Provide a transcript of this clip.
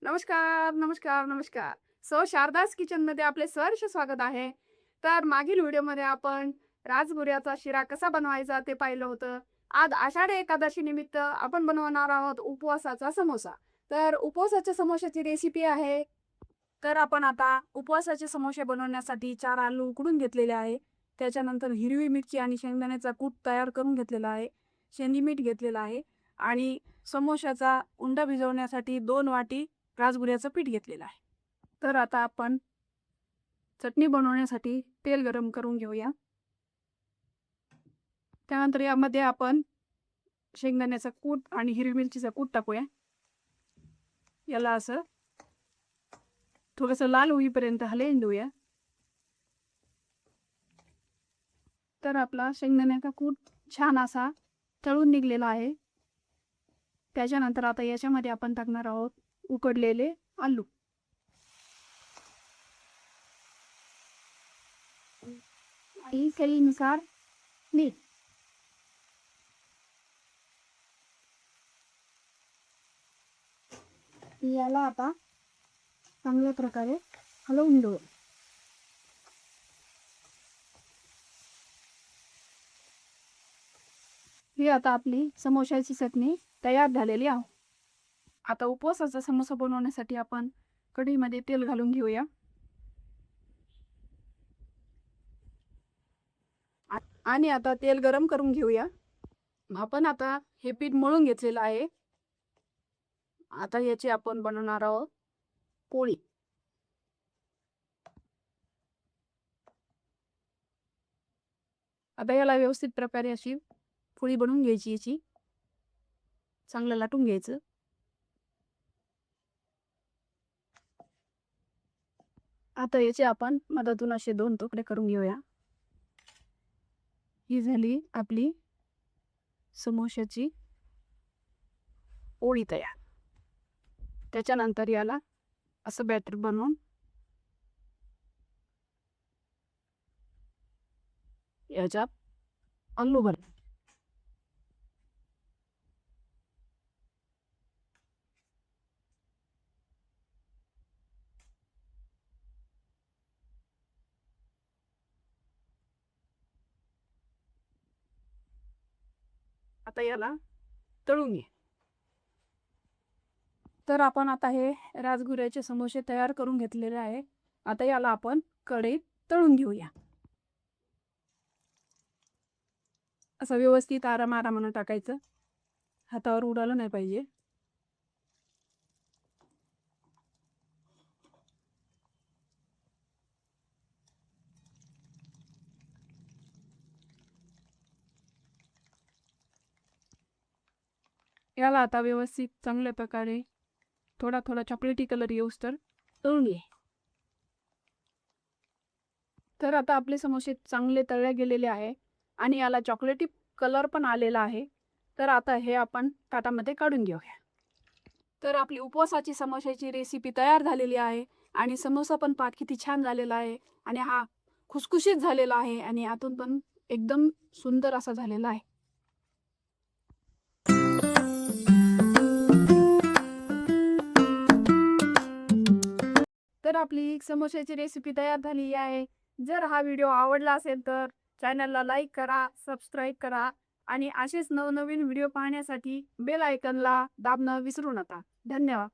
नमस्कार, नमस्कार, नमस्कार. शारदास किचनमध्ये आपले सहर्ष स्वागत आहे. तर मागील व्हिडिओमध्ये आपण राजगिऱ्याचा शिरा कसा बनवायचा ते पाहिलं होतं. आज आषाढी एकादशी निमित्त आपण बनवणार आहोत उपवासाचा समोसा. तर उपवासाच्या समोश्याची रेसिपी आहे. तर आपण आता उपवासाचे समोसे बनवण्यासाठी 4 आलू उकडून घेतलेले आहे. त्याच्यानंतर हिरवी मिरची आणि शेंगदाण्याचा कूट तयार करून घेतलेला आहे. शेंदी मीठ घेतलेलं आहे आणि समोश्याचा उंडा भिजवण्यासाठी 2 वाटी राजगिऱ्याचं पीठ घेतलेलं आहे. तर आता आपण चटणी बनवण्यासाठी तेल गरम करून घेऊया. त्यानंतर यामध्ये आपण शेंगदाण्याचा कूट आणि हिरवी मिरचीचा कूट टाकूया. याला असं थोडंसं लाल होईपर्यंत हलवून देऊया. तर आपला शेंगदाण्याचा कूट छान असा तळून निघलेला आहे. त्याच्यानंतर आता याच्यामध्ये आपण टाकणार आहोत उकडलेले आलू. आणि चवीनुसार मीठ. याला आता चांगल्या प्रकारे हलवून घेऊ. ही आता आपली समोशाची चटणी तयार झालेली आहे. आता उपवासाचा समोसा बनवण्यासाठी आपण कढईमध्ये तेल घालून घेऊया. आणि आता तेल गरम करून घेऊया. आपण आता हे पीठ मळून घेतलेलं आहे. आता याची आपण बनवणार आहोत पोळी. आता याला व्यवस्थित प्रकारे अशी पोळी बनवून घ्यायची. याची चांगलं लाटून घ्यायचं. आता याचे आपण मधातून असे 2 तुकडे करून घेऊया. ही झाली आपली समोशाची पोळी तयार. त्याच्यानंतर याला असं बॅटर बनवून याच्यात आलू भर. आता याला तळून घे. तर आपण आता हे राजगिऱ्याचे समोसे तयार करून घेतलेले आहे. आता याला आपण कढईत तळून घेऊया. असं व्यवस्थित आरामाने टाकायचं. हातावर उडालं नाही पाहिजे. याला आता व्यवस्थित चांगल्या प्रकारे थोडा थोडा चॉकलेटी कलर येऊस तर तळून घे. तर आता आपले समोसे चांगले तळले गेलेले आहे आणि याला चॉकलेटी कलर पण आलेला आहे. तर आता हे आपण ताटामध्ये काढून घेऊया. तर आपली उपवासाची समोशाची रेसिपी तयार झालेली आहे आणि समोसा पण पाक किती छान झालेला आहे आणि हा खुसखुशीत झालेला आहे आणि आतून पण एकदम सुंदर असा झालेला आहे. तर आपली समोशाची रेसिपी तयार झाली आहे. जर हा व्हिडिओ आवडला असेल तर चॅनलला लाईक करा, सबस्क्राईब करा आणि असेच नवनवीन व्हिडिओ पाहण्यासाठी बेल आयकॉनला दाबणं विसरू नका. धन्यवाद.